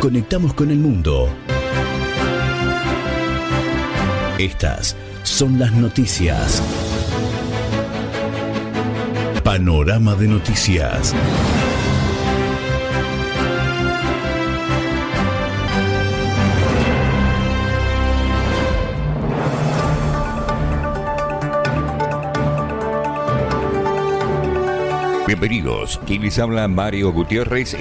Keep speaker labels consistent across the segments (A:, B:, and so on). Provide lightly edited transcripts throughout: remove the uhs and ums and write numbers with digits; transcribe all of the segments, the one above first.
A: Conectamos con el mundo. Estas son las noticias. Panorama de noticias.
B: Bienvenidos, quien les habla Mario Gutiérrez.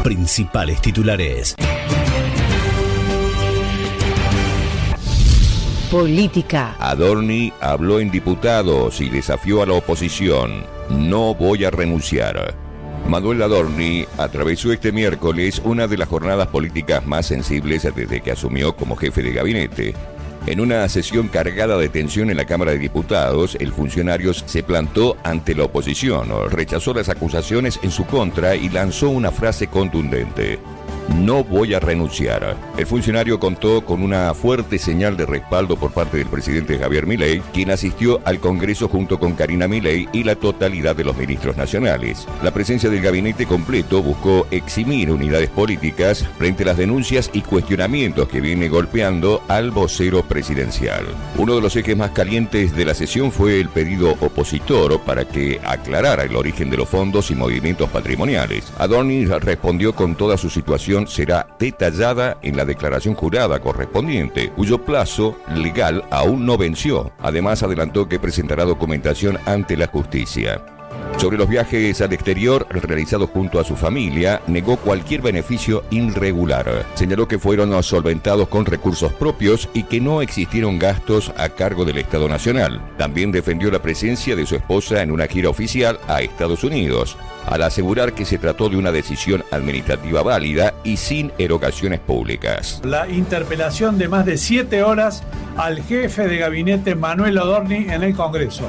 A: Principales titulares.
C: Política.
B: Adorni habló en diputados y desafió a la oposición. No voy a renunciar. Manuel Adorni atravesó este miércoles una de las jornadas políticas más sensibles desde que asumió como jefe de gabinete. En una sesión cargada de tensión en la Cámara de Diputados, el funcionario se plantó ante la oposición, rechazó las acusaciones en su contra y lanzó una frase contundente: no voy a renunciar. El funcionario contó con una fuerte señal de respaldo por parte del presidente Javier Milei, quien asistió al Congreso junto con Karina Milei y la totalidad de los ministros nacionales. La presencia del gabinete completo buscó eximir unidades políticas frente a las denuncias y cuestionamientos que viene golpeando al vocero presidencial. Uno de los ejes más calientes de la sesión fue el pedido opositor para que aclarara el origen de los fondos y movimientos patrimoniales. Adorni respondió con toda su situación será detallada en la declaración jurada correspondiente, cuyo plazo legal aún no venció. Además, adelantó que presentará documentación ante la justicia. Sobre los viajes al exterior realizados junto a su familia, negó cualquier beneficio irregular. Señaló que fueron solventados con recursos propios y que no existieron gastos a cargo del Estado Nacional. También defendió la presencia de su esposa en una gira oficial a Estados Unidos, al asegurar que se trató de una decisión administrativa válida y sin erogaciones públicas.
D: La interpelación de más de 7 horas al jefe de gabinete Manuel Adorni en el Congreso.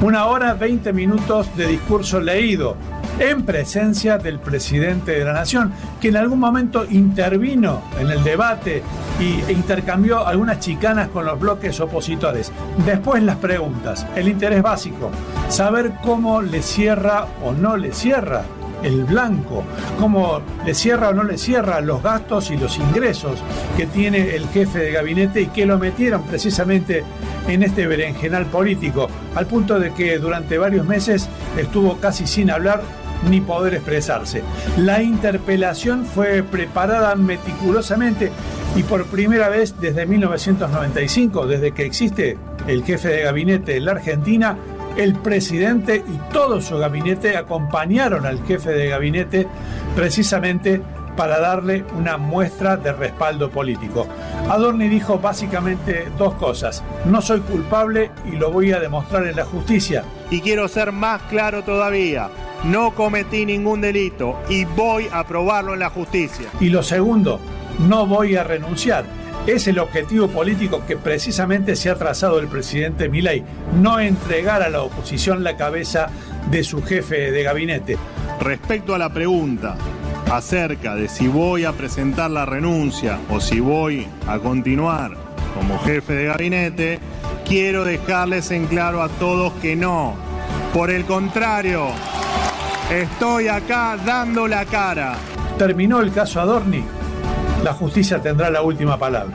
D: 1 hora 20 minutos de discurso leído en presencia del presidente de la Nación, que en algún momento intervino en el debate e intercambió algunas chicanas con los bloques opositores. Después las preguntas, el interés básico, saber cómo le cierra o no le cierra el blanco, cómo le cierra o no le cierra los gastos y los ingresos que tiene el jefe de gabinete y que lo metieron precisamente en este berenjenal político, al punto de que durante varios meses estuvo casi sin hablar ni poder expresarse. La interpelación fue preparada meticulosamente y por primera vez desde 1995, desde que existe el jefe de gabinete en la Argentina, el presidente y todo su gabinete acompañaron al jefe de gabinete precisamente para darle una muestra de respaldo político. Adorni dijo básicamente 2 cosas: no soy culpable y lo voy a demostrar en la justicia.
E: Y quiero ser más claro todavía, no cometí ningún delito y voy a probarlo en la justicia.
D: Y lo segundo, no voy a renunciar. Es el objetivo político que precisamente se ha trazado el presidente Milei, no entregar a la oposición la cabeza de su jefe de gabinete.
E: Respecto a la pregunta acerca de si voy a presentar la renuncia o si voy a continuar como jefe de gabinete, quiero dejarles en claro a todos que no. Por el contrario, estoy acá dando la cara.
D: Terminó el caso Adorni. La justicia tendrá la última palabra.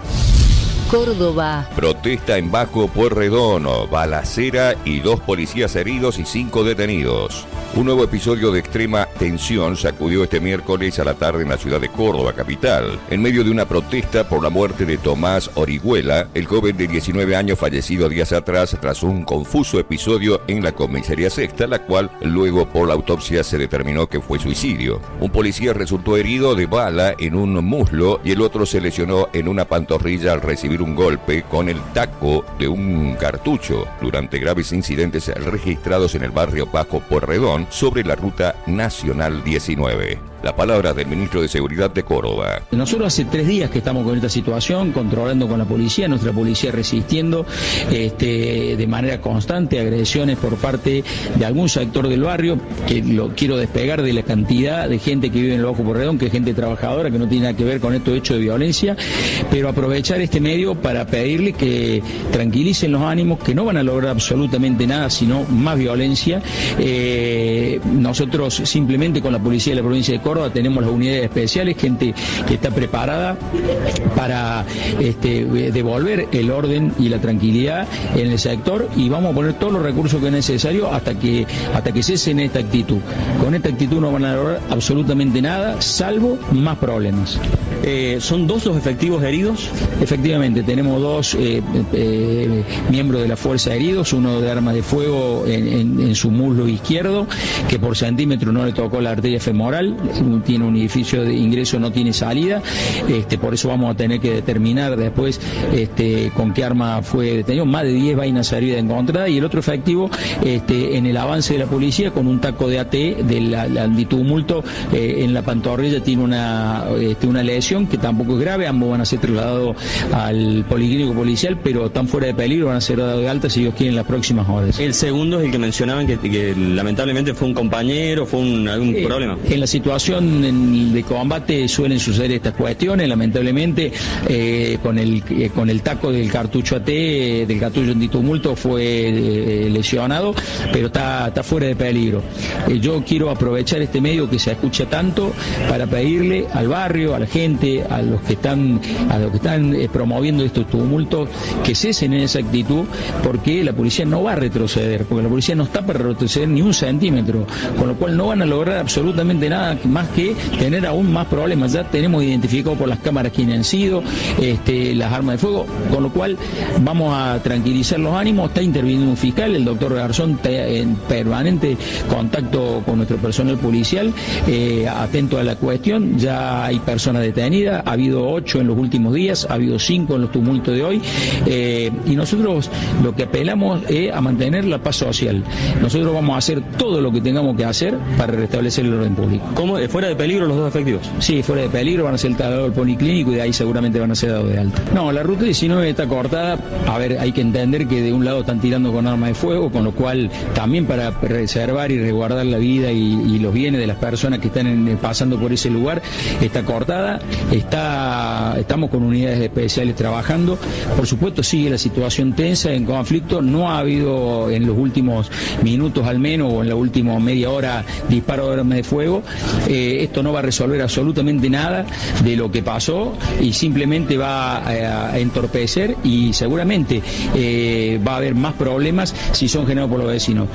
C: Córdoba.
B: Protesta en Bajo Pueyrredón, balacera y 2 policías heridos y 5 detenidos. Un nuevo episodio de extrema tensión sacudió este miércoles a la tarde en la ciudad de Córdoba, capital. En medio de una protesta por la muerte de Tomás Orihuela, el joven de 19 años fallecido días atrás tras un confuso episodio en la comisaría sexta, la cual luego por la autopsia se determinó que fue suicidio. Un policía resultó herido de bala en un muslo y el otro se lesionó en una pantorrilla al recibir un golpe con el taco de un cartucho durante graves incidentes registrados en el barrio Bajo Pueyrredón sobre la ruta nacional 19. La palabra del ministro de Seguridad de Córdoba.
F: Nosotros hace 3 días que estamos con esta situación, controlando con la policía, nuestra policía resistiendo de manera constante agresiones por parte de algún sector del barrio, que lo quiero despegar de la cantidad de gente que vive en el Bajo Porredón, que es gente trabajadora, que no tiene nada que ver con estos hechos de violencia, pero aprovechar este medio para pedirle que tranquilicen los ánimos, que no van a lograr absolutamente nada, sino más violencia. Nosotros simplemente con la policía de la provincia de Córdoba tenemos las unidades especiales, gente que está preparada para devolver el orden y la tranquilidad en el sector, y vamos a poner todos los recursos que es necesario hasta que cesen esta actitud. Con esta actitud no van a lograr absolutamente nada, salvo más problemas.
G: ¿Son 2 los efectivos heridos?
F: Efectivamente, tenemos 2 miembros de la fuerza heridos, uno de arma de fuego en su muslo izquierdo, que por centímetro no le tocó la arteria femoral, tiene un orificio de ingreso, no tiene salida, por eso vamos a tener que determinar después con qué arma fue detenido. Más de 10 vainas heridas encontradas, y el otro efectivo en el avance de la policía con un taco de AT del antitumulto en la pantorrilla, tiene una lesión que tampoco es grave. Ambos van a ser trasladados al policlínico policial, pero están fuera de peligro, van a ser dados de alta si Dios quiere en las próximas horas.
G: El segundo es el que mencionaban que lamentablemente fue un compañero, fue algún problema.
F: En la situación de combate suelen suceder estas cuestiones, lamentablemente con el taco del cartucho AT, del cartucho antitumulto, fue lesionado, pero está fuera de peligro. Yo quiero aprovechar este medio que se escucha tanto para pedirle al barrio, a la gente, a los que están promoviendo estos tumultos, que cesen en esa actitud, porque la policía no va a retroceder, porque la policía no está para retroceder ni un centímetro, con lo cual no van a lograr absolutamente nada más que tener aún más problemas. Ya tenemos identificado por las cámaras quiénes han sido, las armas de fuego, con lo cual vamos a tranquilizar los ánimos. Está interviniendo un fiscal, el doctor Garzón está en permanente contacto con nuestro personal policial, atento a la cuestión. Ya hay personas detenidas, ha habido 8 en los últimos días, ha habido 5 en los tumultos de hoy, y nosotros lo que apelamos es a mantener la paz social. Nosotros vamos a hacer todo lo que tengamos que hacer para restablecer el orden público.
G: ¿Cómo? ¿Fuera de peligro los 2 efectivos?
F: Sí, fuera de peligro, van a ser trasladados al policlínico y de ahí seguramente van a ser dados de alta. No, la ruta 19 está cortada. A ver, hay que entender que de un lado están tirando con armas de fuego, con lo cual también para preservar y resguardar la vida y los bienes de las personas que están pasando por ese lugar, está cortada. Estamos con unidades especiales trabajando. Por supuesto sigue la situación tensa en conflicto. No ha habido en los últimos minutos al menos, o en la última media hora, disparo de armas de fuego. Esto no va a resolver absolutamente nada de lo que pasó, y simplemente va a entorpecer, y seguramente va a haber más problemas si son generados por los vecinos.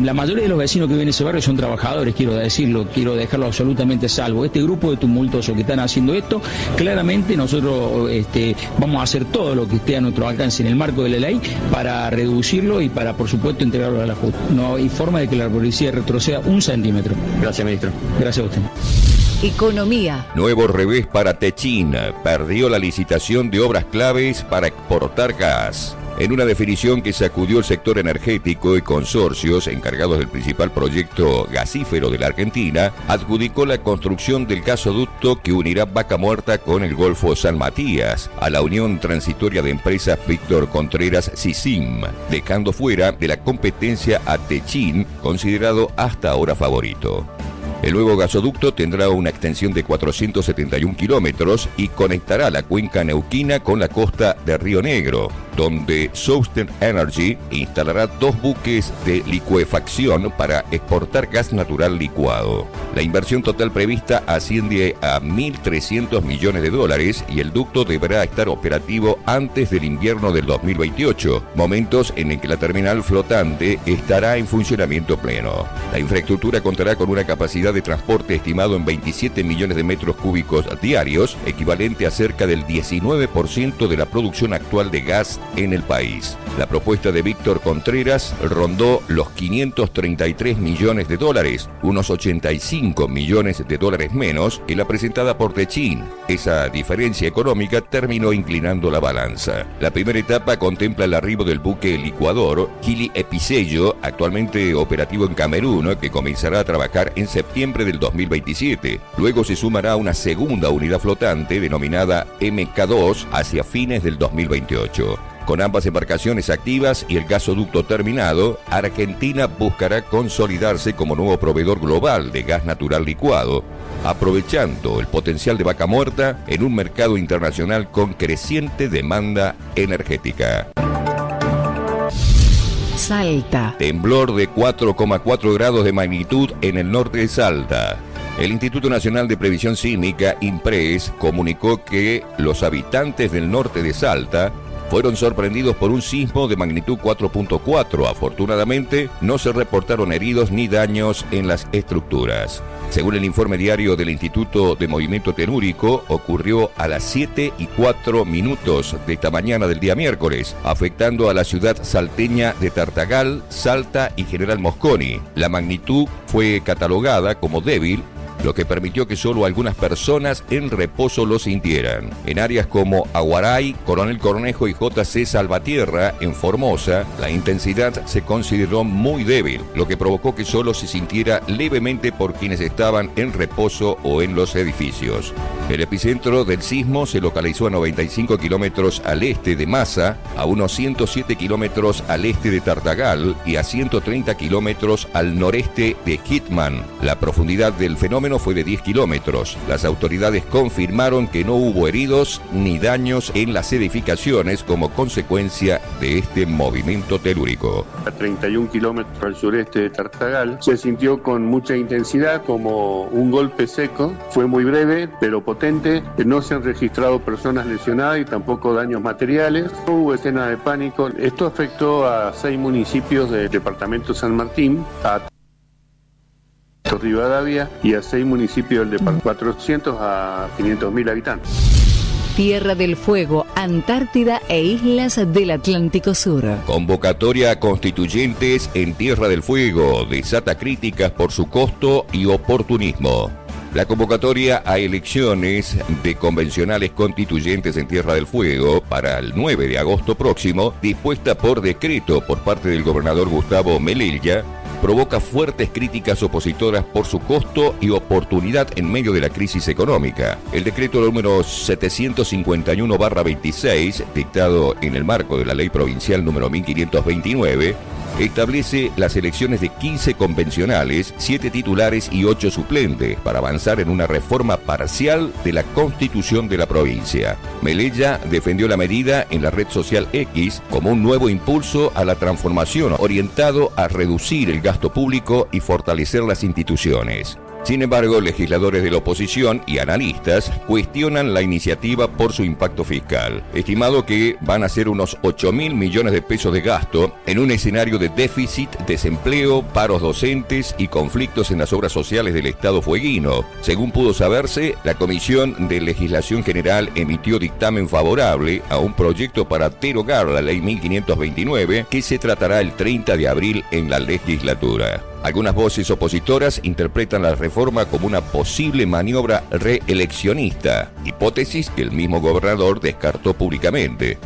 F: La mayoría de los vecinos que viven en ese barrio son trabajadores, quiero dejarlo absolutamente salvo. Este grupo de tumultuosos que están haciendo esto, claramente nosotros vamos a hacer todo lo que esté a nuestro alcance en el marco de la ley para reducirlo y para, por supuesto, entregarlo a la justicia. No hay forma de que la policía retroceda un centímetro.
G: Gracias, ministro.
F: Gracias a usted.
C: Economía.
B: Nuevo revés para Techín. Perdió la licitación de obras claves para exportar gas. En una definición que sacudió el sector energético, y consorcios encargados del principal proyecto gasífero de la Argentina adjudicó la construcción del gasoducto que unirá Vaca Muerta con el Golfo San Matías a la Unión Transitoria de Empresas Víctor Contreras SICIM, dejando fuera de la competencia a Techín, considerado hasta ahora favorito. El nuevo gasoducto tendrá una extensión de 471 kilómetros y conectará la cuenca neuquina con la costa de Río Negro, donde Southern Energy instalará 2 buques de licuefacción para exportar gas natural licuado. La inversión total prevista asciende a $1.300 millones y el ducto deberá estar operativo antes del invierno del 2028, momentos en el que la terminal flotante estará en funcionamiento pleno. La infraestructura contará con una capacidad de transporte estimado en 27 millones de metros cúbicos diarios, equivalente a cerca del 19% de la producción actual de gas en el país. La propuesta de Víctor Contreras rondó los 533 millones de dólares, unos 85 millones de dólares menos que la presentada por Techín. Esa diferencia económica terminó inclinando la balanza. La primera etapa contempla el arribo del buque licuador Gili Episello, actualmente operativo en Camerún, que comenzará a trabajar en septiembre del 2027. Luego se sumará una segunda unidad flotante denominada MK2 hacia fines del 2028. Con ambas embarcaciones activas y el gasoducto terminado, Argentina buscará consolidarse como nuevo proveedor global de gas natural licuado, aprovechando el potencial de Vaca Muerta en un mercado internacional con creciente demanda energética.
C: Salta.
B: Temblor de 4,4 grados de magnitud en el norte de Salta. El Instituto Nacional de Previsión Sísmica, INPRES, comunicó que los habitantes del norte de Salta fueron sorprendidos por un sismo de magnitud 4.4. Afortunadamente, no se reportaron heridos ni daños en las estructuras. Según el informe diario del Instituto de Movimiento Telúrico, ocurrió a las 7:04 de esta mañana del día miércoles, afectando a la ciudad salteña de Tartagal, Salta y General Mosconi. La magnitud fue catalogada como débil, lo que permitió que solo algunas personas en reposo lo sintieran. En áreas como Aguaray, Coronel Cornejo y JC Salvatierra, en Formosa, la intensidad se consideró muy débil, lo que provocó que solo se sintiera levemente por quienes estaban en reposo o en los edificios. El epicentro del sismo se localizó a 95 kilómetros al este de Massa, a unos 107 kilómetros al este de Tartagal y a 130 kilómetros al noreste de Hitman. La profundidad del fenómeno fue de 10 kilómetros. Las autoridades confirmaron que no hubo heridos ni daños en las edificaciones como consecuencia de este movimiento telúrico.
H: A 31 kilómetros al sureste de Tartagal se sintió con mucha intensidad como un golpe seco. Fue muy breve pero potente. No se han registrado personas lesionadas y tampoco daños materiales. No hubo escena de pánico. Esto afectó a 6 municipios del departamento San Martín, a Rivadavia y a 6 municipios del departamento, 400 a 500.000 habitantes.
C: Tierra del Fuego, Antártida e islas del Atlántico Sur.
B: Convocatoria a constituyentes en Tierra del Fuego desata críticas por su costo y oportunismo. La convocatoria a elecciones de convencionales constituyentes en Tierra del Fuego para el 9 de agosto próximo, dispuesta por decreto por parte del gobernador Gustavo Melella, provoca fuertes críticas opositoras por su costo y oportunidad en medio de la crisis económica. El decreto número 751/26, dictado en el marco de la ley provincial número 1529, establece las elecciones de 15 convencionales, 7 titulares y 8 suplentes para avanzar en una reforma parcial de la Constitución de la provincia. Melella defendió la medida en la red social X como un nuevo impulso a la transformación orientado a reducir el gasto público y fortalecer las instituciones. Sin embargo, legisladores de la oposición y analistas cuestionan la iniciativa por su impacto fiscal, estimado que van a ser unos 8.000 millones de pesos de gasto en un escenario de déficit, desempleo, paros docentes y conflictos en las obras sociales del Estado fueguino. Según pudo saberse, la Comisión de Legislación General emitió dictamen favorable a un proyecto para derogar la Ley 1529 que se tratará el 30 de abril en la legislatura. Algunas voces opositoras interpretan la reforma como una posible maniobra reeleccionista, hipótesis que el mismo gobernador descartó públicamente.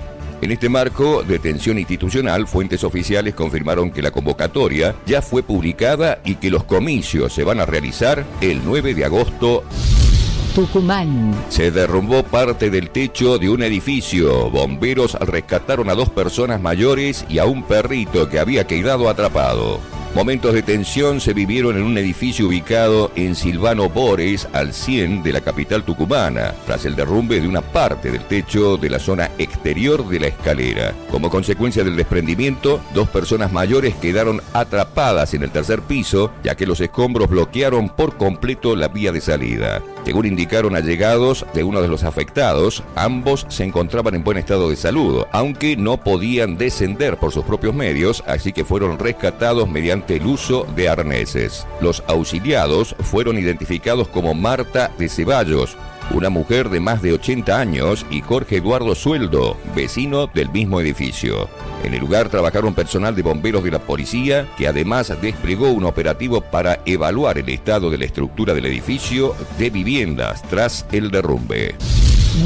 B: En este marco de tensión institucional, fuentes oficiales confirmaron que la convocatoria ya fue publicada y que los comicios se van a realizar el 9 de agosto.
C: Tucumán.
B: Se derrumbó parte del techo de un edificio. Bomberos rescataron a 2 personas mayores y a un perrito que había quedado atrapado. Momentos de tensión se vivieron en un edificio ubicado en Silvano Bores, al 100 de la capital tucumana, tras el derrumbe de una parte del techo de la zona exterior de la escalera. Como consecuencia del desprendimiento, 2 personas mayores quedaron atrapadas en el tercer piso, ya que los escombros bloquearon por completo la vía de salida. Según indicaron allegados de uno de los afectados, ambos se encontraban en buen estado de salud, aunque no podían descender por sus propios medios, así que fueron rescatados mediante el uso de arneses. Los auxiliados fueron identificados como Marta de Ceballos, una mujer de más de 80 años y Jorge Eduardo Sueldo, vecino del mismo edificio. En el lugar trabajaron personal de bomberos de la policía, que además desplegó un operativo para evaluar el estado de la estructura del edificio de viviendas tras el derrumbe.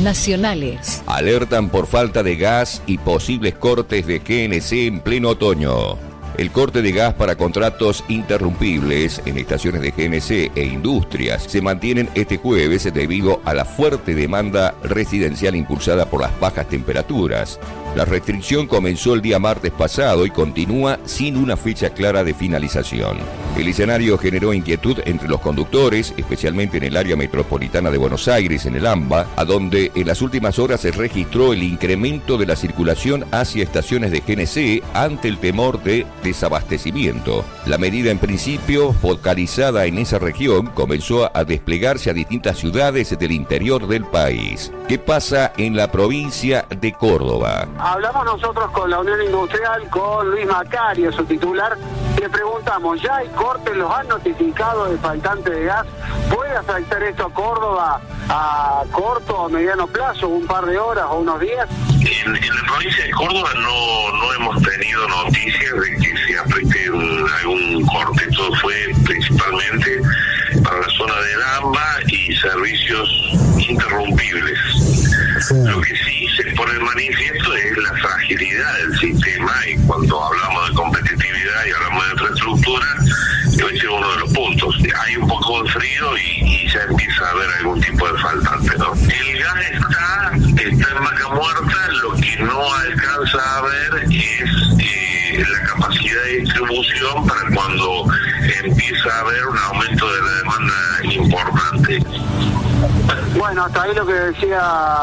C: Nacionales.
B: Alertan por falta de gas y posibles cortes de GNC en pleno otoño. El corte de gas para contratos interrumpibles en estaciones de GNC e industrias se mantienen este jueves debido a la fuerte demanda residencial impulsada por las bajas temperaturas. La restricción comenzó el día martes pasado y continúa sin una fecha clara de finalización. El escenario generó inquietud entre los conductores, especialmente en el área metropolitana de Buenos Aires, en el AMBA, a donde en las últimas horas se registró el incremento de la circulación hacia estaciones de GNC ante el temor de desabastecimiento. La medida, en principio focalizada en esa región, comenzó a desplegarse a distintas ciudades del interior del país. ¿Qué pasa en la provincia de Córdoba?
I: Hablamos nosotros con la Unión Industrial, con Luis Macario, su titular, le preguntamos, ¿ya hay cortes? ¿Los han notificado de faltante de gas? ¿Puede afectar esto a Córdoba a corto o mediano plazo, un par de horas o unos días?
J: En la provincia de Córdoba no hemos tenido noticias de que se afecte algún corte. Todo fue principalmente para la zona del AMBA y servicios interrumpibles. Lo que sí se pone en manifiesto es la fragilidad del sistema, y cuando hablamos de competitividad y hablamos de infraestructura, ese es uno de los puntos. Hay un poco de frío y ya empieza a haber algún tipo de faltante, ¿no? El gas está en vaca muerta. Lo que no alcanza a ver es la capacidad de distribución para cuando empieza a haber un aumento de la demanda importante.
I: Bueno, hasta ahí lo que decía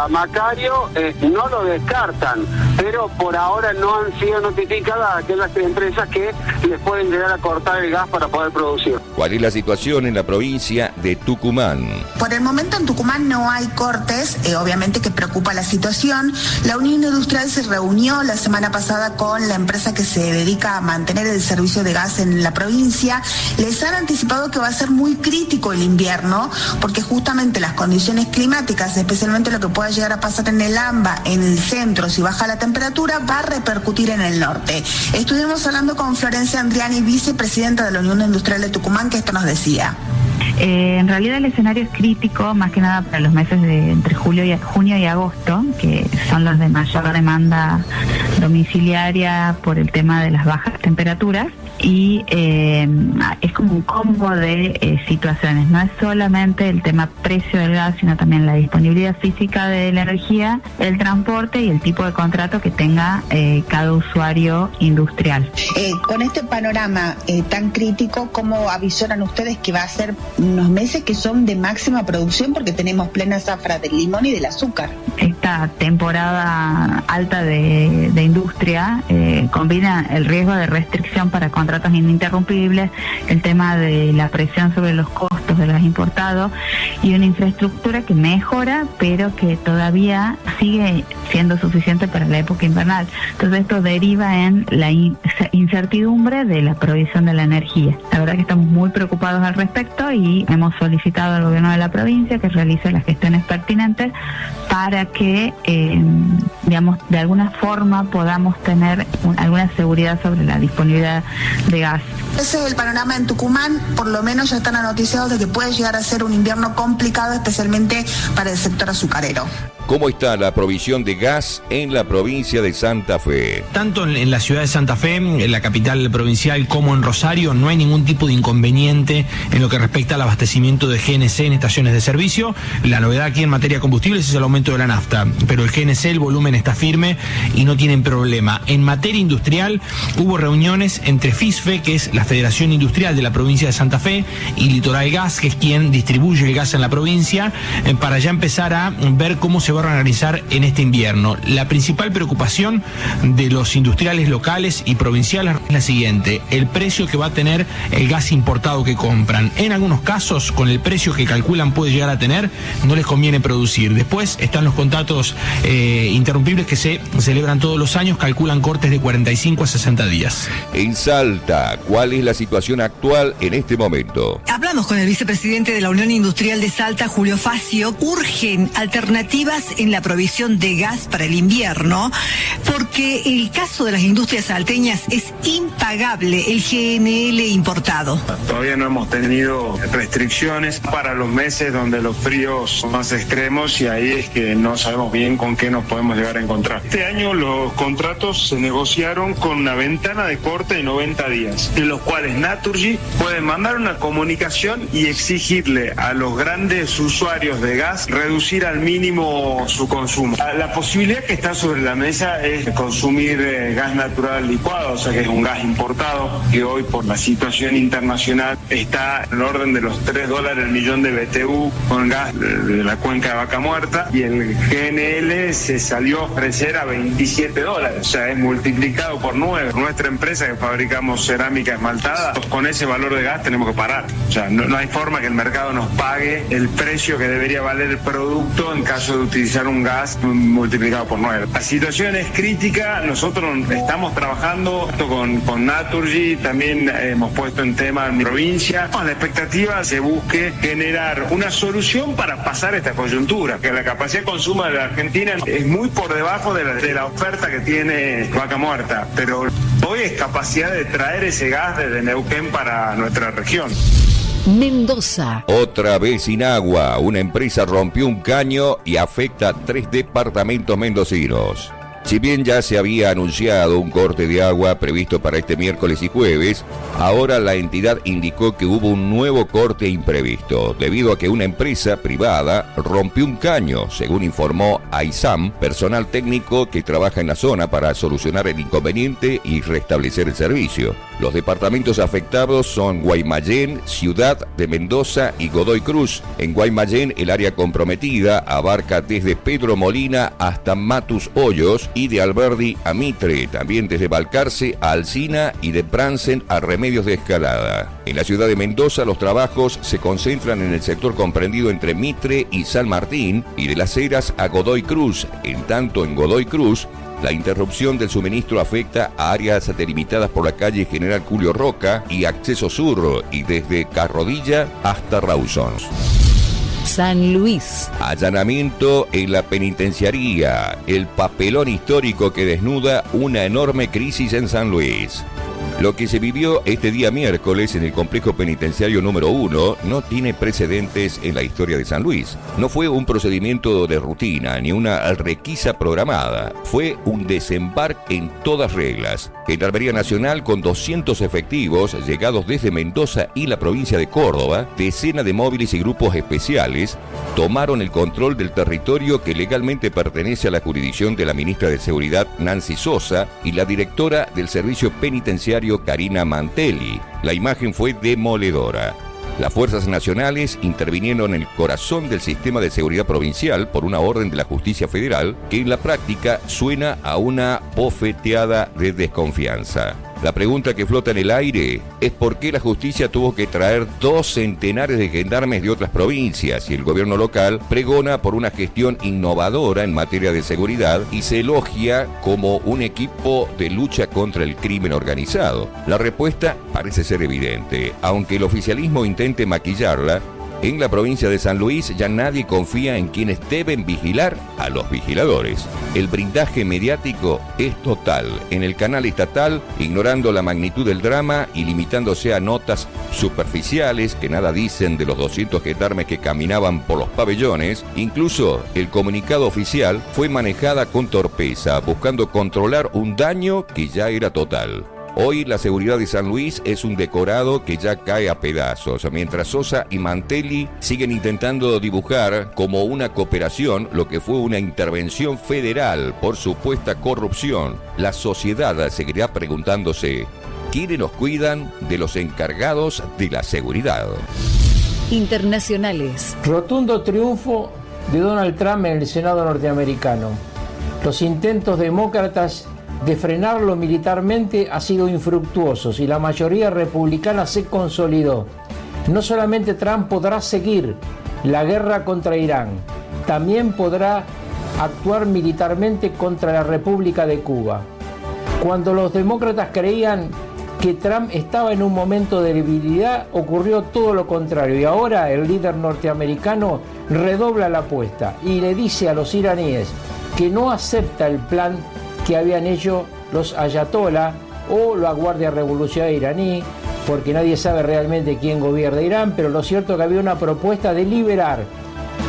I: Macario, no lo descartan, pero por ahora no han sido notificadas aquellas empresas que les pueden llegar a cortar el gas para poder producir.
B: ¿Cuál es la situación en la provincia de Tucumán?
K: Por el momento en Tucumán no hay cortes, obviamente que preocupa la situación. La Unión Industrial se reunió la semana pasada con la empresa que se dedica a mantener el servicio de gas en la provincia. Les han anticipado que va a ser muy crítico el invierno, porque justamente las condiciones climáticas, especialmente lo que pueda llegar a pasar en el AMBA, en el centro, si baja la temperatura, va a repercutir en el norte. Estuvimos hablando con Florencia Andriani, vicepresidenta de la Unión Industrial de Tucumán, que esto nos decía.
L: En realidad el escenario es crítico, más que nada para los meses de entre junio y agosto, que son los de mayor demanda domiciliaria por el tema de las bajas temperaturas. Y es como un combo de situaciones. No es solamente el tema precio del gas, sino también la disponibilidad física de la energía, el transporte y el tipo de contrato que tenga cada usuario industrial.
K: Con este panorama tan crítico, ¿cómo avisoran ustedes que va a ser unos meses que son de máxima producción, porque tenemos plena zafra del limón y del azúcar?
L: Esta temporada alta de industria combina el riesgo de restricción para contratos ininterrumpibles, el tema de la presión sobre los costos de los importados y una infraestructura que mejora, pero que todavía sigue siendo suficiente para la época invernal. Entonces esto deriva en la incertidumbre de la provisión de la energía. La verdad que estamos muy preocupados al respecto y hemos solicitado al gobierno de la provincia que realice las gestiones pertinentes para que, de alguna forma podamos tener alguna seguridad sobre la disponibilidad de gas.
K: Ese es el panorama en Tucumán. Por lo menos ya están noticiados de que puede llegar a ser un invierno complicado, especialmente para el sector azucarero.
B: ¿Cómo está la provisión de gas en la provincia de Santa Fe?
M: Tanto en la ciudad de Santa Fe, en la capital provincial, como en Rosario, no hay ningún tipo de inconveniente en lo que respecta al abastecimiento de GNC en estaciones de servicio. La novedad aquí en materia de combustibles es el aumento de la nafta, pero el GNC, el volumen está firme y no tienen problema. En materia industrial, hubo reuniones entre FISFE, que es la Federación Industrial de la provincia de Santa Fe, y Litoral Gas, que es quien distribuye el gas en la provincia, para ya empezar a ver cómo se llevaron a realizar en este invierno. La principal preocupación de los industriales locales y provinciales es la siguiente: el precio que va a tener el gas importado que compran. En algunos casos, con el precio que calculan puede llegar a tener, no les conviene producir. Después están los contratos interrumpibles que se celebran todos los años, calculan cortes de 45 a 60 días.
B: En Salta, ¿cuál es la situación actual en este momento?
N: Hablamos con el vicepresidente de la Unión Industrial de Salta, Julio Facio. Urgen alternativas en la provisión de gas para el invierno, porque el caso de las industrias salteñas es impagable el GNL importado.
O: Todavía no hemos tenido restricciones para los meses donde los fríos son más extremos, y ahí es que no sabemos bien con qué nos podemos llegar a encontrar. Este año los contratos se negociaron con una ventana de corte de 90 días, en los cuales Naturgy puede mandar una comunicación y exigirle a los grandes usuarios de gas reducir al mínimo su consumo. La posibilidad que está sobre la mesa es consumir gas natural licuado, o sea que es un gas importado, que hoy por la situación internacional está en el orden de los $3 el millón de BTU con gas de la cuenca de Vaca Muerta, y el GNL se salió a ofrecer a $27, o sea es multiplicado por 9. Nuestra empresa, que fabricamos cerámica esmaltada, con ese valor de gas tenemos que parar, o sea no hay forma que el mercado nos pague el precio que debería valer el producto en caso de utilizar un gas multiplicado por 9. La situación es crítica, nosotros estamos trabajando con Naturgy, también hemos puesto en tema en mi provincia. La expectativa se busque generar una solución para pasar esta coyuntura, que la capacidad de consumo de la Argentina es muy por debajo de la oferta que tiene Vaca Muerta, pero hoy es capacidad de traer ese gas desde Neuquén para nuestra región.
C: Mendoza.
B: Otra vez sin agua. Una empresa rompió un caño y afecta a 3 departamentos mendocinos. Si bien ya se había anunciado un corte de agua previsto para este miércoles y jueves, ahora la entidad indicó que hubo un nuevo corte imprevisto, debido a que una empresa privada rompió un caño, según informó AISAM, personal técnico que trabaja en la zona para solucionar el inconveniente y restablecer el servicio. Los departamentos afectados son Guaymallén, Ciudad de Mendoza y Godoy Cruz. En Guaymallén, el área comprometida abarca desde Pedro Molina hasta Matus Hoyos, y de Alberdi a Mitre, también desde Balcarce a Alsina y de Bransen a Remedios de Escalada. En la ciudad de Mendoza, los trabajos se concentran en el sector comprendido entre Mitre y San Martín y de Las Heras a Godoy Cruz. En tanto, en Godoy Cruz, la interrupción del suministro afecta a áreas delimitadas por la calle General Julio Roca y Acceso Sur, y desde Carrodilla hasta Rawson.
C: San Luis.
B: Allanamiento en la penitenciaría, el papelón histórico que desnuda una enorme crisis en San Luis. Lo que se vivió este día miércoles en el complejo penitenciario número 1 no tiene precedentes en la historia de San Luis. No fue un procedimiento de rutina ni una requisa programada. Fue un desembarque en todas reglas. Gendarmería Nacional, con 200 efectivos llegados desde Mendoza y la provincia de Córdoba, decenas de móviles y grupos especiales, tomaron el control del territorio que legalmente pertenece a la jurisdicción de la ministra de Seguridad, Nancy Sosa, y la directora del Servicio Penitenciario, Karina Mantelli. La imagen fue demoledora. Las fuerzas nacionales intervinieron en el corazón del sistema de seguridad provincial por una orden de la Justicia Federal que en la práctica suena a una bofeteada de desconfianza. La pregunta que flota en el aire es por qué la justicia tuvo que traer 2 centenares de gendarmes de otras provincias y el gobierno local pregona por una gestión innovadora en materia de seguridad y se elogia como un equipo de lucha contra el crimen organizado. La respuesta parece ser evidente, aunque el oficialismo intente maquillarla. En la provincia de San Luis ya nadie confía en quienes deben vigilar a los vigiladores. El blindaje mediático es total en el canal estatal, ignorando la magnitud del drama y limitándose a notas superficiales que nada dicen de los 200 gendarmes que caminaban por los pabellones. Incluso el comunicado oficial fue manejada con torpeza, buscando controlar un daño que ya era total. Hoy la seguridad de San Luis es un decorado que ya cae a pedazos, mientras Sosa y Mantelli siguen intentando dibujar como una cooperación lo que fue una intervención federal por supuesta corrupción. La sociedad seguirá preguntándose, ¿quiénes nos cuidan de los encargados de la seguridad?
C: Internacionales.
P: Rotundo triunfo de Donald Trump en el Senado norteamericano. Los intentos demócratas de frenarlo militarmente han sido infructuosos y la mayoría republicana se consolidó. No solamente Trump podrá seguir la guerra contra Irán, también podrá actuar militarmente contra la República de Cuba. Cuando los demócratas creían que Trump estaba en un momento de debilidad, ocurrió todo lo contrario y ahora el líder norteamericano redobla la apuesta y le dice a los iraníes que no acepta el plan que habían hecho los ayatolá o la Guardia Revolucionaria iraní, porque nadie sabe realmente quién gobierna Irán, pero lo cierto es que había una propuesta de liberar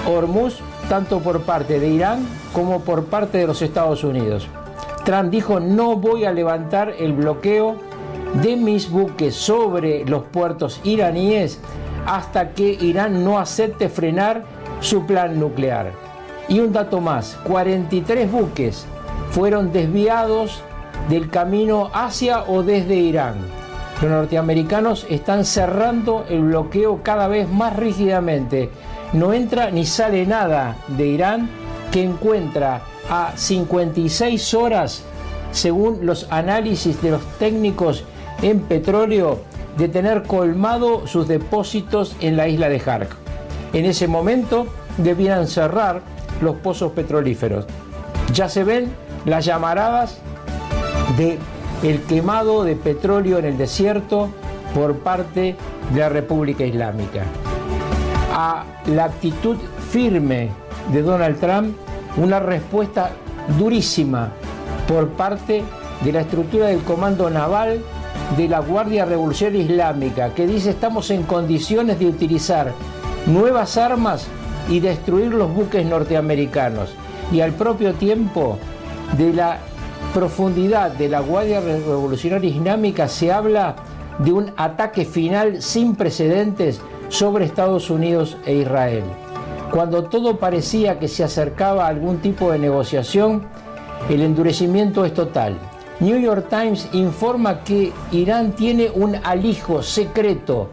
P: Hormuz tanto por parte de Irán como por parte de los Estados Unidos. Trump dijo: no voy a levantar el bloqueo de mis buques sobre los puertos iraníes hasta que Irán no acepte frenar su plan nuclear. Y un dato más, 43 buques fueron desviados del camino hacia o desde Irán. Los norteamericanos están cerrando el bloqueo cada vez más rígidamente. No entra ni sale nada de Irán, que encuentra a 56 horas, según los análisis de los técnicos en petróleo, de tener colmado sus depósitos en la isla de Hark. En ese momento debían cerrar los pozos petrolíferos. Ya se ven las llamaradas de el quemado de petróleo en el desierto por parte de la República Islámica. A la actitud firme de Donald Trump, una respuesta durísima por parte de la estructura del Comando Naval de la Guardia Revolucionaria Islámica, que dice: estamos en condiciones de utilizar nuevas armas y destruir los buques norteamericanos. Y al propio tiempo, de la profundidad de la Guardia Revolucionaria Islámica se habla de un ataque final sin precedentes sobre Estados Unidos e Israel. Cuando todo parecía que se acercaba a algún tipo de negociación, el endurecimiento es total. New York Times informa que Irán tiene un alijo secreto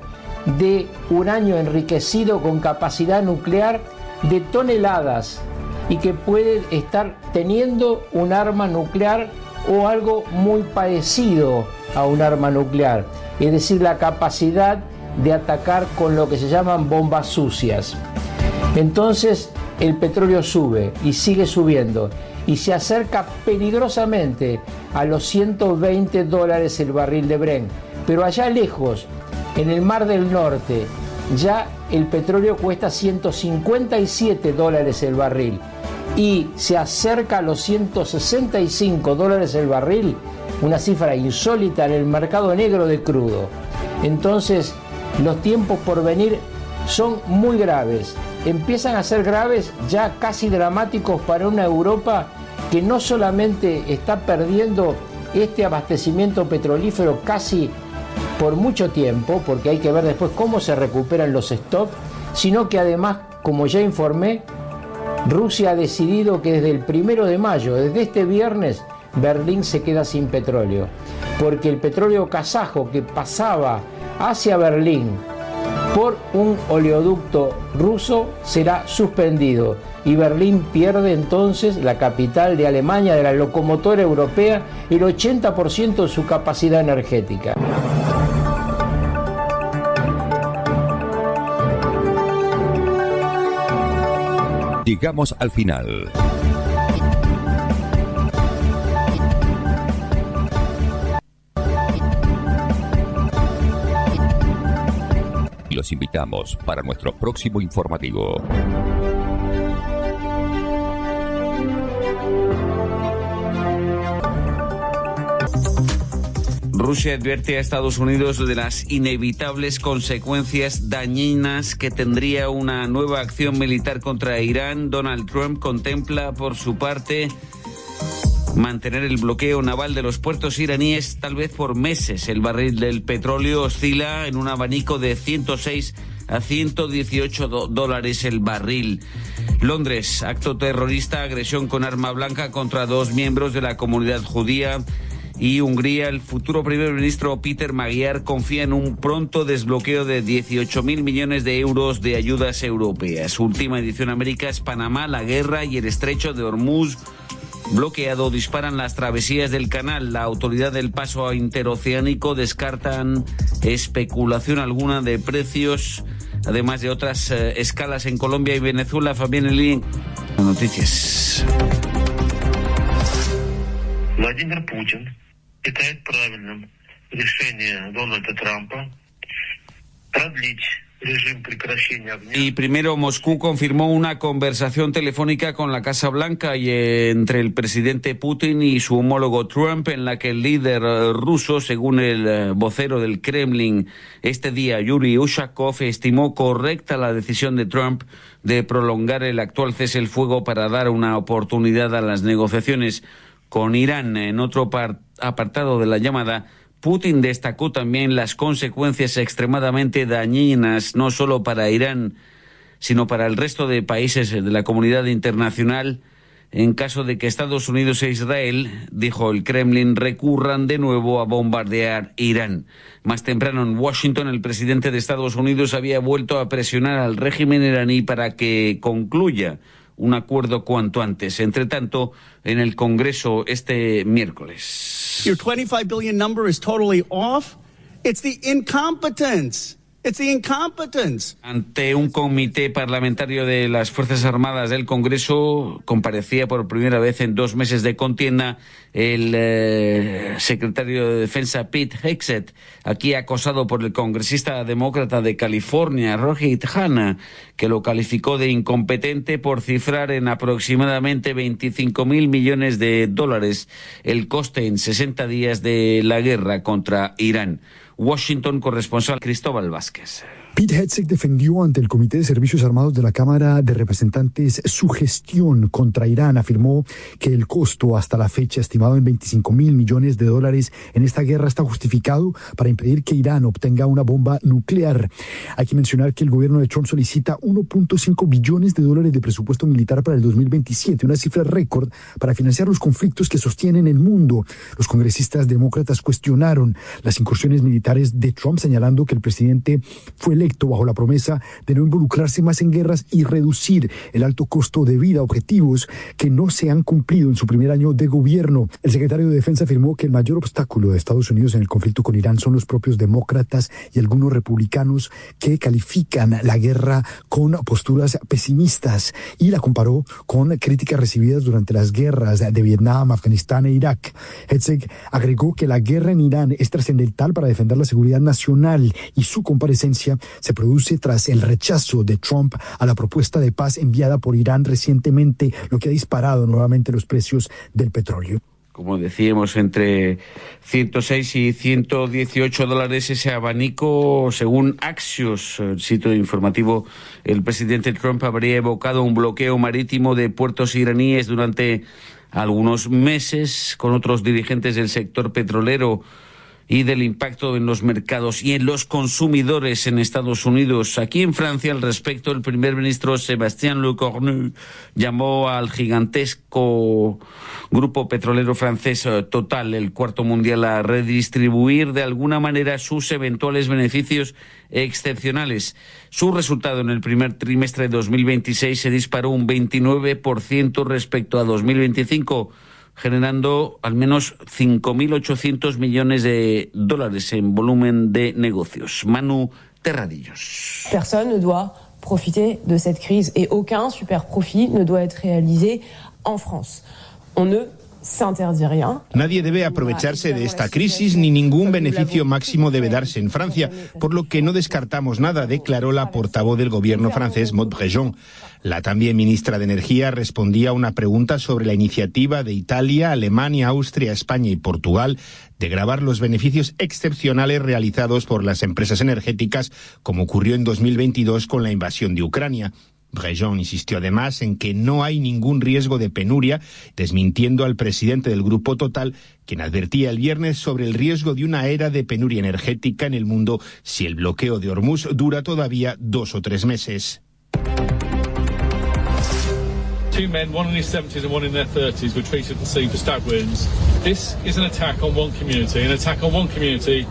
P: de uranio enriquecido con capacidad nuclear de toneladas y que puede estar teniendo un arma nuclear o algo muy parecido a un arma nuclear, es decir, la capacidad de atacar con lo que se llaman bombas sucias. Entonces el petróleo sube y sigue subiendo y se acerca peligrosamente a los $120 el barril de Brent, pero allá lejos, en el Mar del Norte, ya el petróleo cuesta $157 el barril y se acerca a los $165 el barril, una cifra insólita en el mercado negro de crudo. Entonces, los tiempos por venir son muy graves. Empiezan a ser graves, ya casi dramáticos para una Europa que no solamente está perdiendo este abastecimiento petrolífero casi por mucho tiempo, porque hay que ver después cómo se recuperan los stocks, sino que además, como ya informé, Rusia ha decidido que desde el 1 de mayo, desde este viernes, Berlín se queda sin petróleo, porque el petróleo kazajo que pasaba hacia Berlín por un oleoducto ruso será suspendido y Berlín pierde entonces, la capital de Alemania, de la locomotora europea, el 80% de su capacidad energética.
B: Llegamos al final. Los invitamos para nuestro próximo informativo.
Q: Rusia advierte a Estados Unidos de las inevitables consecuencias dañinas que tendría una nueva acción militar contra Irán. Donald Trump contempla, por su parte, mantener el bloqueo naval de los puertos iraníes tal vez por meses. El barril del petróleo oscila en un abanico de 106 a 118 dólares el barril. Londres, acto terrorista, agresión con arma blanca contra 2 miembros de la comunidad judía y Hungría, el futuro primer ministro Peter Magyar confía en un pronto desbloqueo de 18.000 millones de euros de ayudas europeas. Su última edición América es Panamá, la guerra y el estrecho de Hormuz bloqueado. Disparan las travesías del canal. La autoridad del paso interoceánico descartan especulación alguna de precios, además de otras escalas en Colombia y Venezuela. Fabián Elí, noticias.
R: Владимир Путин считает правильным решение Дональда Трампа продлить режим прекращения огня.
Q: Y primero, Moscú confirmó una conversación telefónica con la Casa Blanca y entre el presidente Putin y su homólogo Trump, en la que el líder ruso, según el vocero del Kremlin este día, Yuri Ushakov, estimó correcta la decisión de Trump de prolongar el actual cese el fuego para dar una oportunidad a las negociaciones con Irán. En otro apartado de la llamada, Putin destacó también las consecuencias extremadamente dañinas, no solo para Irán, sino para el resto de países de la comunidad internacional, en caso de que Estados Unidos e Israel, dijo el Kremlin, recurran de nuevo a bombardear Irán. Más temprano en Washington, el presidente de Estados Unidos había vuelto a presionar al régimen iraní para que concluya un acuerdo cuanto antes. Entre tanto, en el Congreso este miércoles.
S: Your 25 billion number is totally off. It's the incompetence. It's the incompetence.
Q: Ante un comité parlamentario de las Fuerzas Armadas del Congreso, comparecía por primera vez en 2 meses de contienda el secretario de Defensa Pete Hegseth, aquí acosado por el congresista demócrata de California, Rohit Hanna, que lo calificó de incompetente por cifrar en aproximadamente 25.000 millones de dólares el coste en 60 días de la guerra contra Irán. Washington, corresponsal Cristóbal Vázquez.
T: Pete Hegseth defendió ante el Comité de Servicios Armados de la Cámara de Representantes su gestión contra Irán. Afirmó que el costo hasta la fecha, estimado en 25.000 millones de dólares en esta guerra, está justificado para impedir que Irán obtenga una bomba nuclear. Hay que mencionar que el gobierno de Trump solicita 1.5 billones de dólares de presupuesto militar para el 2027, una cifra récord para financiar los conflictos que sostienen el mundo. Los congresistas demócratas cuestionaron las incursiones militares de Trump, señalando que el presidente fue electo bajo la promesa de no involucrarse más en guerras y reducir el alto costo de vida, objetivos que no se han cumplido en su primer año de gobierno. El secretario de Defensa afirmó que el mayor obstáculo de Estados Unidos en el conflicto con Irán son los propios demócratas y algunos republicanos que califican la guerra con posturas pesimistas, y la comparó con críticas recibidas durante las guerras de Vietnam, Afganistán e Irak. Hegseth agregó que la guerra en Irán es trascendental para defender la seguridad nacional, y su comparecencia se produce tras el rechazo de Trump a la propuesta de paz enviada por Irán recientemente, lo que ha disparado nuevamente los precios del petróleo.
Q: Como decíamos, entre 106 y 118 dólares ese abanico, según Axios, el sitio informativo. El presidente Trump habría evocado un bloqueo marítimo de puertos iraníes durante algunos meses con otros dirigentes del sector petrolero y del impacto en los mercados y en los consumidores en Estados Unidos. Aquí en Francia, al respecto, el primer ministro Sébastien Lecornu llamó al gigantesco grupo petrolero francés Total, el cuarto mundial, a redistribuir de alguna manera sus eventuales beneficios excepcionales. Su resultado en el primer trimestre de 2026 se disparó un 29% respecto a 2025, generando al menos 5.800 millones de dólares en volumen de negocios. Manu Terradillos.
U: Personne ne doit profiter de cette crise et aucun super profit ne doit être réalisé en France. On ne s'interdit rien.
V: Nadie debe aprovecharse de esta crisis ni ningún beneficio máximo debe darse en Francia, por lo que no descartamos nada, declaró la portavoz del gobierno francés, Maud Brejon. La también ministra de Energía respondía a una pregunta sobre la iniciativa de Italia, Alemania, Austria, España y Portugal de gravar los beneficios excepcionales realizados por las empresas energéticas, como ocurrió en 2022 con la invasión de Ucrania. Brejon insistió además en que no hay ningún riesgo de penuria, desmintiendo al presidente del Grupo Total, quien advertía el viernes sobre el riesgo de una era de penuria energética en el mundo si el bloqueo de Hormuz dura todavía 2 o 3 meses.
A: Two men, one in his 70s and one in their 30s, were treated at the scene for stab wounds. This is an attack on one community. An attack on one community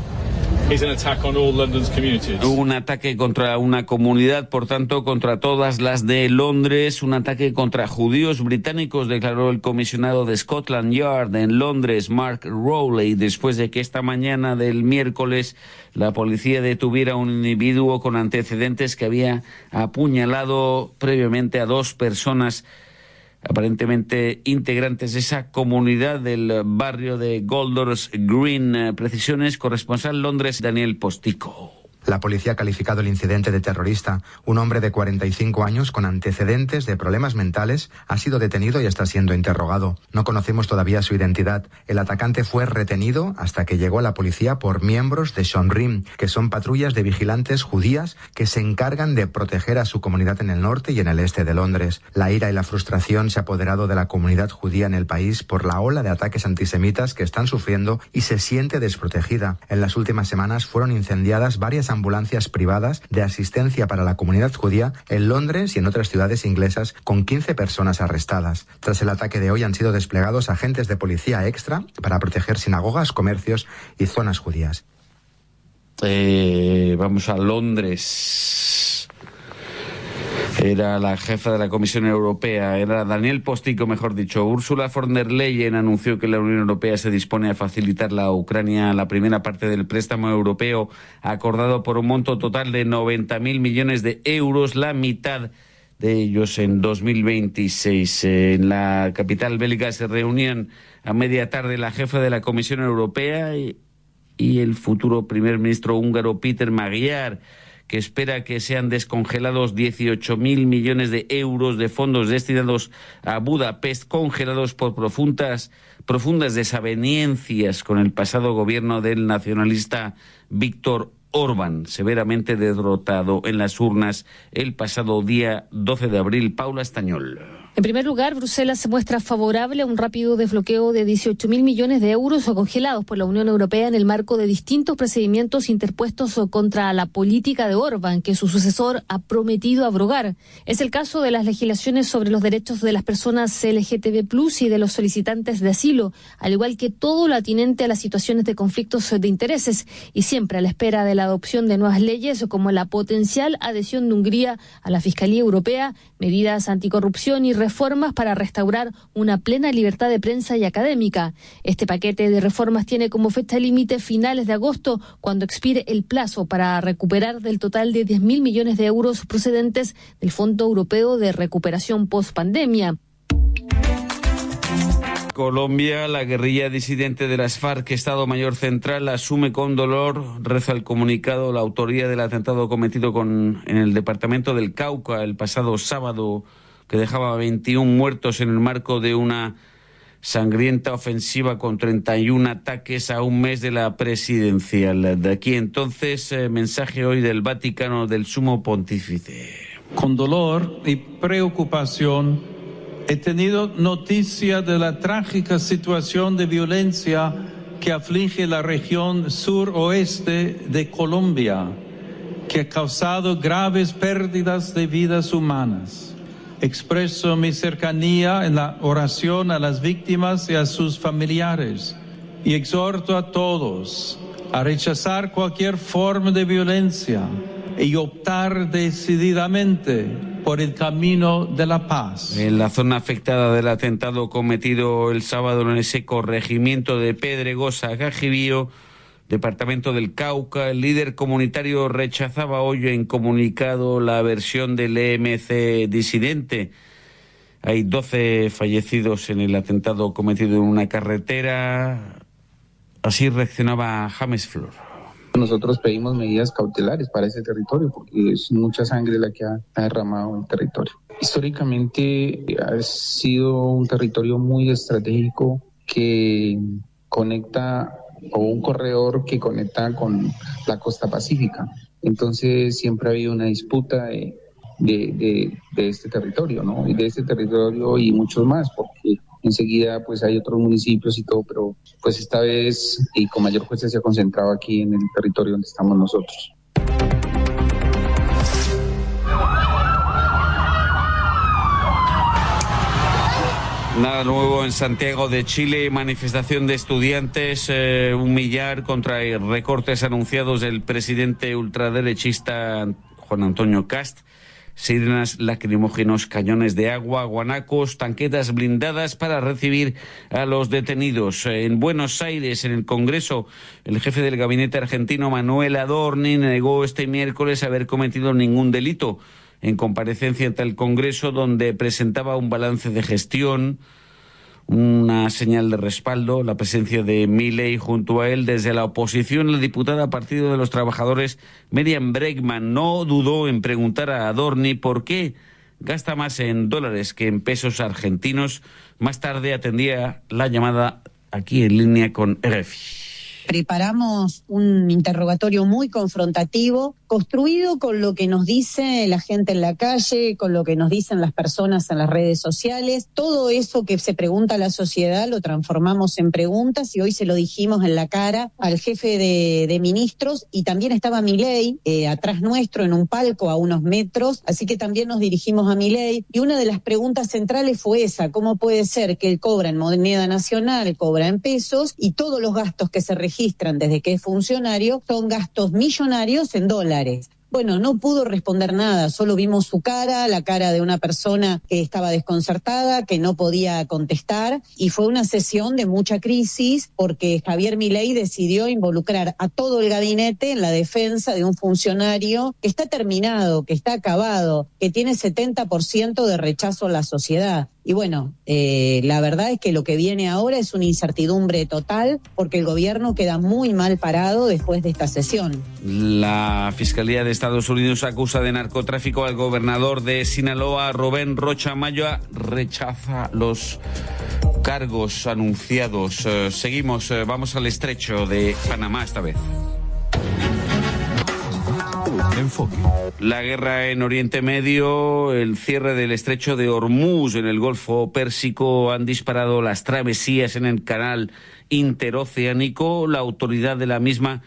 A: is an attack on all London's communities.
Q: Un ataque contra una comunidad, por tanto, contra todas las de Londres. Un ataque contra judíos británicos, declaró el comisionado de Scotland Yard en Londres, Mark Rowley, después de que esta mañana del miércoles la policía detuviera a un individuo con antecedentes que había apuñalado previamente a 2 personas aparentemente integrantes de esa comunidad del barrio de Golders Green. Precisiones, corresponsal Londres, Daniel Postico.
E: La policía ha calificado el incidente de terrorista. Un hombre de 45 años con antecedentes de problemas mentales ha sido detenido y está siendo interrogado. No conocemos todavía su identidad. El atacante fue retenido hasta que llegó a la policía por miembros de Shomrim, que son patrullas de vigilantes judías que se encargan de proteger a su comunidad en el norte y en el este de Londres. La ira y la frustración se ha apoderado de la comunidad judía en el país por la ola de ataques antisemitas que están sufriendo y se siente desprotegida. En las últimas semanas fueron incendiadas varias ambulancias privadas de asistencia para la comunidad judía en Londres y en otras ciudades inglesas, con 15 personas arrestadas. Tras el ataque de hoy han sido desplegados agentes de policía extra para proteger sinagogas, comercios y zonas judías.
Q: Vamos a Londres. Era la jefa de la Comisión Europea, era Daniel Postico, mejor dicho. Ursula von der Leyen anunció que la Unión Europea se dispone a facilitar a Ucrania la primera parte del préstamo europeo acordado por un monto total de 90.000 millones de euros, la mitad de ellos en 2026. En la capital belga se reunían a media tarde la jefa de la Comisión Europea y el futuro primer ministro húngaro Péter Magyar, que espera que sean descongelados 18.000 millones de euros de fondos destinados a Budapest, congelados por profundas desavenencias con el pasado gobierno del nacionalista Viktor Orbán, severamente derrotado en las urnas el pasado día 12 de abril. Paula Estañol.
W: En primer lugar, Bruselas se muestra favorable a un rápido desbloqueo de 18.000 millones de euros congelados por la Unión Europea en el marco de distintos procedimientos interpuestos contra la política de Orbán, que su sucesor ha prometido abrogar. Es el caso de las legislaciones sobre los derechos de las personas LGTB+ y de los solicitantes de asilo, al igual que todo lo atinente a las situaciones de conflictos de intereses, y siempre a la espera de la adopción de nuevas leyes como la potencial adhesión de Hungría a la Fiscalía Europea, medidas anticorrupción y reformas para restaurar una plena libertad de prensa y académica. Este paquete de reformas tiene como fecha límite finales de agosto, cuando expire el plazo para recuperar del total de 10.000 millones de euros procedentes del Fondo Europeo de Recuperación Post-Pandemia.
Q: Colombia, la guerrilla disidente de las FARC, Estado Mayor Central, asume con dolor, reza el comunicado, la autoría del atentado cometido en el departamento del Cauca el pasado sábado, que dejaba 21 muertos en el marco de una sangrienta ofensiva con 31 ataques a un mes de la presidencial. De aquí entonces, mensaje hoy del Vaticano del Sumo Pontífice.
X: Con dolor y preocupación he tenido noticia de la trágica situación de violencia que aflige la región suroeste de Colombia, que ha causado graves pérdidas de vidas humanas. Expreso mi cercanía en la oración a las víctimas y a sus familiares y exhorto a todos a rechazar cualquier forma de violencia y optar decididamente por el camino de la paz.
Q: En la zona afectada del atentado cometido el sábado en ese corregimiento de Pedregosa, Gajibío, departamento del Cauca, el líder comunitario rechazaba hoy en comunicado la versión del EMC disidente. Hay 12 fallecidos en el atentado cometido en una carretera. Así reaccionaba James Flor.
Y: Nosotros pedimos medidas cautelares para ese territorio porque es mucha sangre la que ha derramado el territorio. Históricamente ha sido un territorio muy estratégico que conecta, o un corredor que conecta con la costa pacífica. Entonces siempre ha habido una disputa de este territorio, ¿no? Y de este territorio y muchos más, porque enseguida pues hay otros municipios y todo, pero pues esta vez y con mayor fuerza se ha concentrado aquí en el territorio donde estamos nosotros.
Q: Nada nuevo en Santiago de Chile, manifestación de estudiantes, un millar contra recortes anunciados del presidente ultraderechista Juan Antonio Kast. Sirenas, lacrimógenos, cañones de agua, guanacos, tanquetas blindadas para recibir a los detenidos. En Buenos Aires, en el Congreso, el jefe del gabinete argentino, Manuel Adorni, negó este miércoles haber cometido ningún delito. En comparecencia ante el Congreso, donde presentaba un balance de gestión, una señal de respaldo, la presencia de Milei junto a él. Desde la oposición, la diputada Partido de los Trabajadores, Miriam Bregman, no dudó en preguntar a Adorni por qué gasta más en dólares que en pesos argentinos. Más tarde atendía la llamada aquí en línea con RFI.
D: Preparamos un interrogatorio muy confrontativo, construido con lo que nos dice la gente en la calle, con lo que nos dicen las personas en las redes sociales. Todo eso que se pregunta a la sociedad lo transformamos en preguntas y hoy se lo dijimos en la cara al jefe de ministros, y también estaba Milei atrás nuestro en un palco a unos metros, así que también nos dirigimos a Milei, y una de las preguntas centrales fue esa: ¿cómo puede ser que él cobra en moneda nacional, cobra en pesos, y todos los gastos que se registran desde que es funcionario son gastos millonarios en dólares? Bueno, no pudo responder nada, solo vimos su cara, la cara de una persona que estaba desconcertada, que no podía contestar, y fue una sesión de mucha crisis porque Javier Milei decidió involucrar a todo el gabinete en la defensa de un funcionario que está terminado, que está acabado, que tiene 70% de rechazo en la sociedad. Y bueno, la verdad es que lo que viene ahora es una incertidumbre total porque el gobierno queda muy mal parado después de esta sesión.
Q: La Fiscalía de Estados Unidos acusa de narcotráfico al gobernador de Sinaloa, Rubén Rocha Moya. Rechaza los cargos anunciados. Seguimos, vamos al estrecho de Panamá esta vez. Enfoque. La guerra en Oriente Medio, el cierre del estrecho de Hormuz en el Golfo Pérsico han disparado las travesías en el canal interoceánico. La autoridad de la misma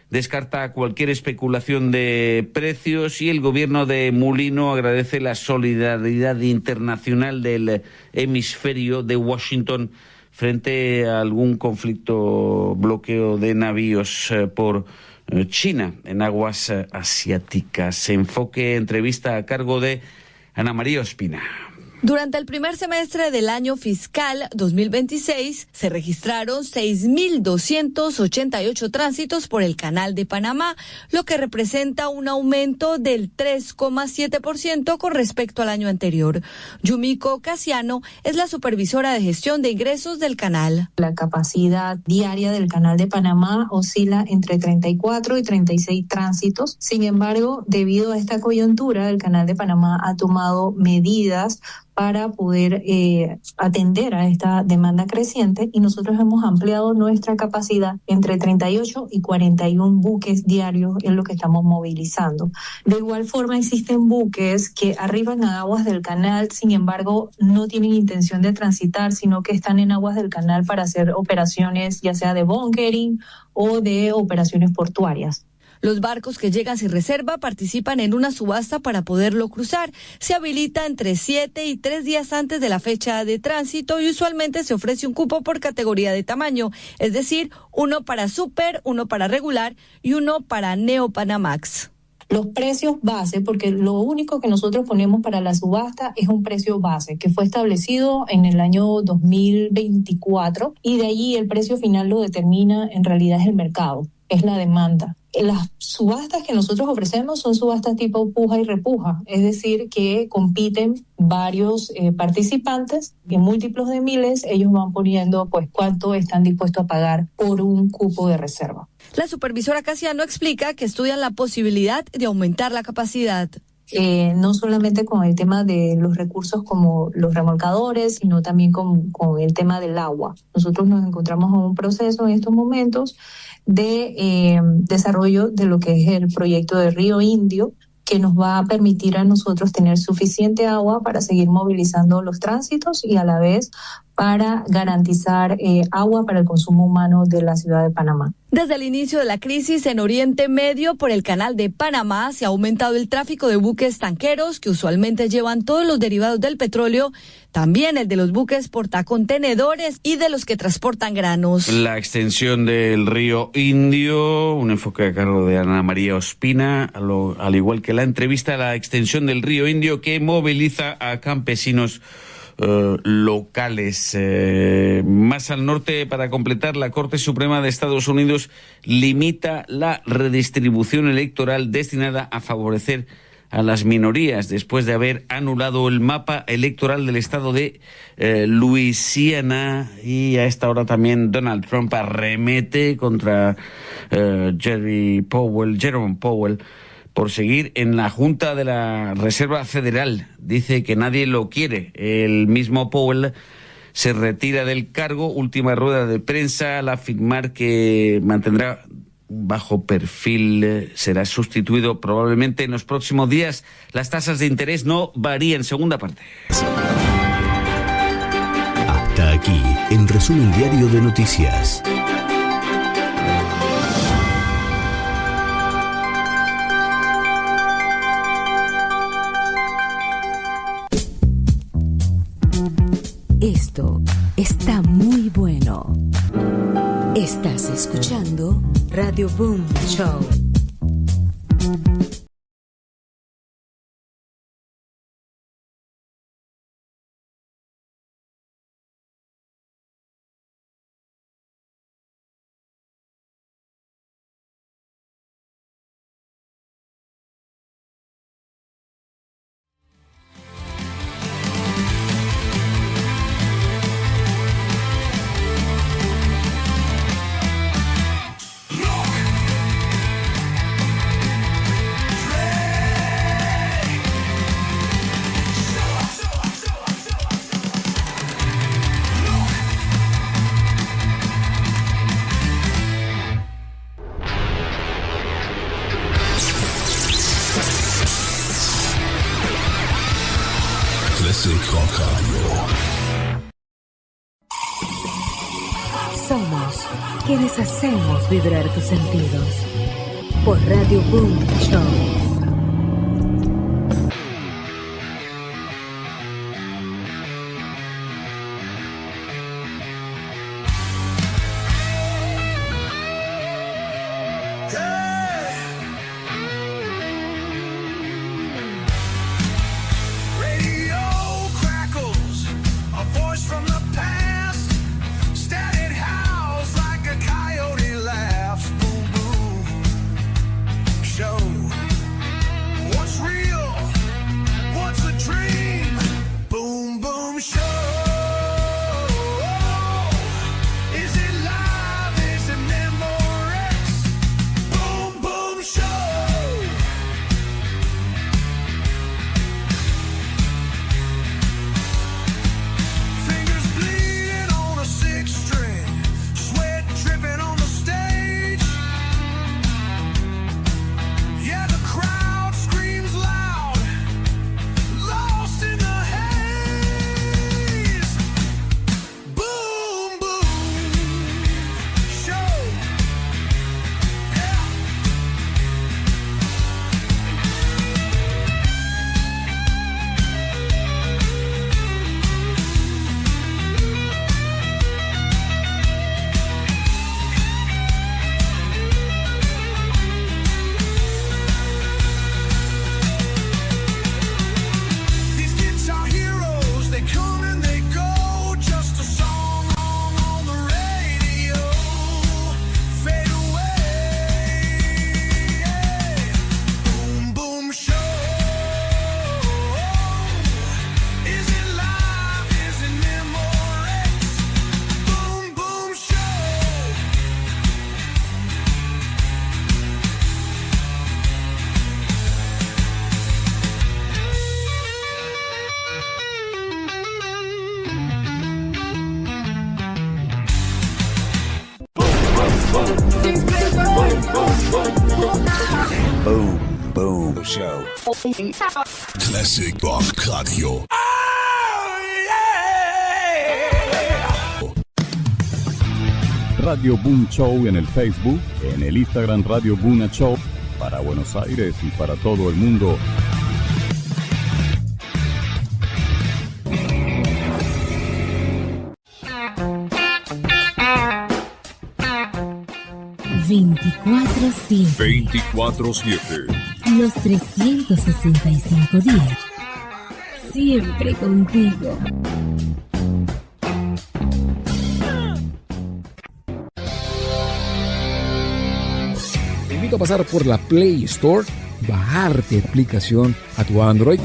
Q: descarta cualquier especulación de precios y el gobierno de Mulino agradece la solidaridad internacional del hemisferio de Washington frente a algún conflicto, bloqueo de navíos por China en aguas asiáticas. Enfoque, entrevista a cargo de Ana María Ospina.
F: Durante el primer semestre del año fiscal 2026 se registraron 6.288 tránsitos por el Canal de Panamá, lo que representa un aumento del 3,7% con respecto al año anterior. Yumiko Casiano es la supervisora de gestión de ingresos del canal.
G: La capacidad diaria del Canal de Panamá oscila entre 34 y 36 tránsitos. Sin embargo, debido a esta coyuntura, el Canal de Panamá ha tomado medidas para poder atender a esta demanda creciente, y nosotros hemos ampliado nuestra capacidad entre 38 y 41 buques diarios en lo que estamos movilizando. De igual forma, existen buques que arriban a aguas del canal, sin embargo, no tienen intención de transitar, sino que están en aguas del canal para hacer operaciones ya sea de bunkering o de operaciones portuarias.
F: Los barcos que llegan sin reserva participan en una subasta para poderlo cruzar. Se habilita entre 7 y 3 días antes de la fecha de tránsito y usualmente se ofrece un cupo por categoría de tamaño, es decir, uno para super, uno para regular y uno para Neo Panamax.
G: Los precios base, porque lo único que nosotros ponemos para la subasta es un precio base que fue establecido en el año 2024 y de allí el precio final lo determina en realidad es el mercado, es la demanda. Las subastas que nosotros ofrecemos son subastas tipo puja y repuja, es decir, que compiten varios participantes en múltiplos de miles, ellos van poniendo pues cuánto están dispuestos a pagar por un cupo de reserva.
F: La supervisora Casiano explica que estudian la posibilidad de aumentar la capacidad.
G: No solamente con el tema de los recursos como los remolcadores, sino también con el tema del agua. Nosotros nos encontramos en un proceso en estos momentos de desarrollo de lo que es el proyecto de Río Indio, que nos va a permitir a nosotros tener suficiente agua para seguir movilizando los tránsitos y a la vez para garantizar agua para el consumo humano de la ciudad de Panamá.
F: Desde el inicio de la crisis en Oriente Medio por el Canal de Panamá se ha aumentado el tráfico de buques tanqueros que usualmente llevan todos los derivados del petróleo, también el de los buques portacontenedores y de los que transportan granos.
Q: La extensión del río Indio, un enfoque a cargo de Ana María Ospina, al igual que la entrevista a la extensión del río Indio que moviliza a campesinos locales. Más al norte, para completar, la Corte Suprema de Estados Unidos limita la redistribución electoral destinada a favorecer a las minorías después de haber anulado el mapa electoral del estado de Luisiana. Y a esta hora también Donald Trump arremete contra Jerome Powell, por seguir en la Junta de la Reserva Federal. Dice que nadie lo quiere. El mismo Powell se retira del cargo. Última rueda de prensa al afirmar que mantendrá bajo perfil, será sustituido probablemente en los próximos días. Las tasas de interés no varían. Segunda parte.
H: Hasta aquí, en resumen diario de noticias.
C: Esto está muy bueno. Estás escuchando Radio Boom Show. Somos quienes hacemos vibrar tus sentidos. Por Radio Boom Show.
H: Boom Boom Show. Classic Rock Radio.
I: Oh, yeah. Radio Boom Show en el Facebook, en el Instagram Radio Boom Show, para Buenos Aires y para todo el mundo.
C: Los 365 días. Siempre contigo.
J: Te invito a pasar por la Play Store, bajarte la aplicación a tu Android.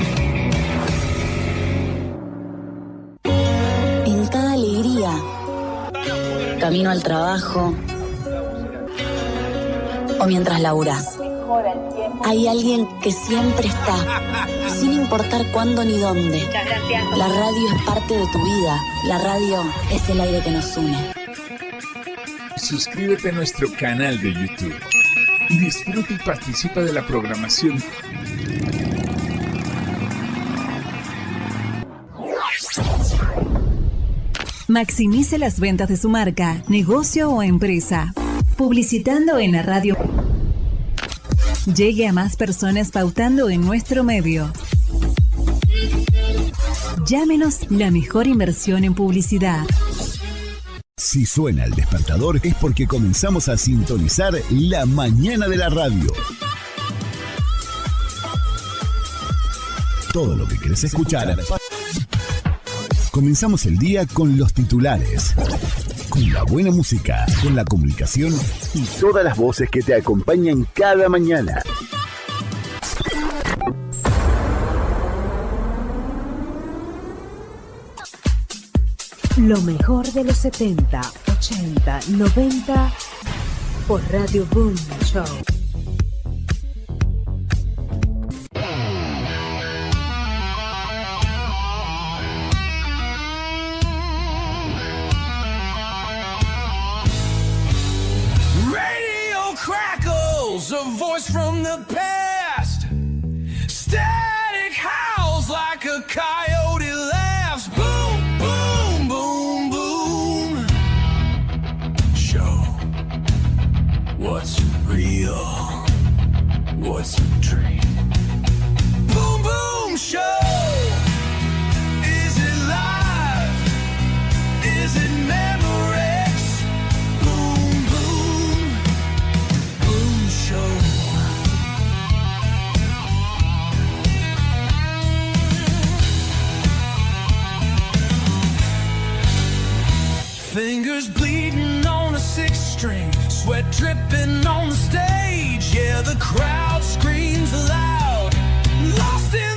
K: En cada alegría, camino al trabajo o mientras laburás, hay alguien que siempre está, sin importar cuándo ni dónde. La radio es parte de tu vida. La radio es el aire que nos une.
L: Suscríbete a nuestro canal de YouTube y disfruta y participa de la programación.
M: Maximice las ventas de su marca, negocio o empresa. Publicitando en la radio. Llegue a más personas pautando en nuestro medio. Llámenos la mejor inversión en publicidad.
H: Si suena el despertador es porque comenzamos a sintonizar la mañana de la radio. Todo lo que querés escuchar. Comenzamos el día con los titulares, con la buena música, con la comunicación y todas las voces que te acompañan cada mañana.
C: Lo mejor de los 70, 80, 90 por Radio Boom Show.
Z: Radio crackles, a voice from the past. Static howls like a coyote laughs. Boom, boom, boom, boom. Show what's real, what's a dream. Boom, boom, show. Is it live? Is it memories? Boom, boom, boom, show. Fingers bleeding on a 6-string, sweat dripping on the stage. Yeah, the crowd screams loud, lost in